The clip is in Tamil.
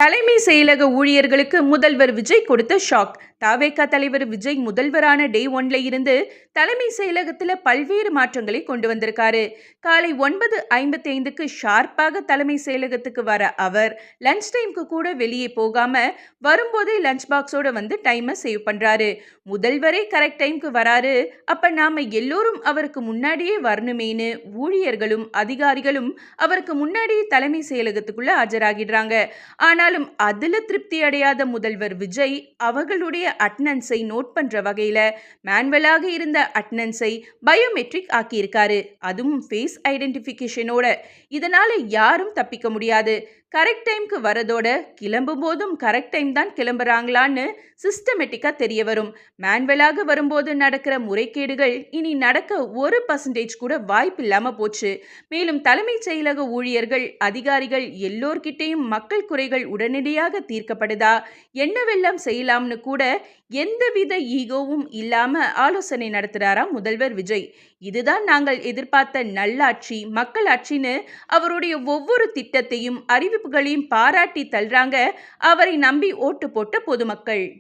தலைமை செயலக ஊழியர்களுக்கு முதல்வர் விஜய் கொடுத்த ஷாக். தவேக தலைவர் விஜய் முதல்வரான டே ஒன்ல இருந்து தலைமை செயலகத்தில் பல்வேறு மாற்றங்களை கொண்டு வந்திருக்காரு. காலை 9:55க்கு ஷார்ப்பாக தலைமை செயலகத்துக்கு வர அவர் லஞ்ச் டைம்க்கு கூட வெளியே போகாம வரும்போதே லஞ்ச் பாக்ஸோட வந்து டைமை சேவ் பண்றாரு. முதல்வரே கரெக்ட் டைம்க்கு வராரு, அப்ப நாம எல்லோரும் அவருக்கு முன்னாடியே வரணுமேனு ஊழியர்களும் அதிகாரிகளும் அவருக்கு முன்னாடியே தலைமை செயலகத்துக்குள்ள ஆஜராகிடுறாங்க. ஆனாலும் அதுல திருப்தி அடையாத முதல்வர் விஜய் அவர்களுடைய அட்டெண்டன்ஸை நோட் பண்ற வகையில மேனுவலாக இருந்த அட்டெண்டன்ஸை பயோமெட்ரிக் ஆக்கியிருக்காரு. அதுவும் ஃபேஸ் ஐடென்டிஃபிகேஷனோட. இதனால யாரும் தப்பிக்க முடியாது. கரெக்ட் டைம்க்கு வரதோட கிளம்பும் போதும் கரெக்ட் டைம் தான் கிளம்புறாங்களான்னு சிஸ்டமேட்டிக்கா தெரிய வரும். மேனுவலாக வரும்போது நடக்கிற முறைகேடுகள் இனி நடக்க 1% கூட வாய்ப்பு இல்லாம போச்சு. மேலும் தலைமைச் செயலக ஊழியர்கள் அதிகாரிகள் எல்லோர்கிட்டையும் மக்கள் குறைகள் உடனடியாக தீர்க்கப்படுதா, என்னவெல்லாம் செய்யலாம்னு கூட எந்தவித ஈகோவும் இல்லாம ஆலோசனை நடத்துறாராம் முதல்வர் விஜய். இதுதான் நாங்கள் எதிர்பார்த்த நல்லாட்சி, மக்களாட்சின்னு அவருடைய ஒவ்வொரு திட்டத்தையும் அறிவிப்புகளையும் பாராட்டி தள்ளுறாங்க அவரை நம்பி ஓட்டு போட்ட பொதுமக்கள்.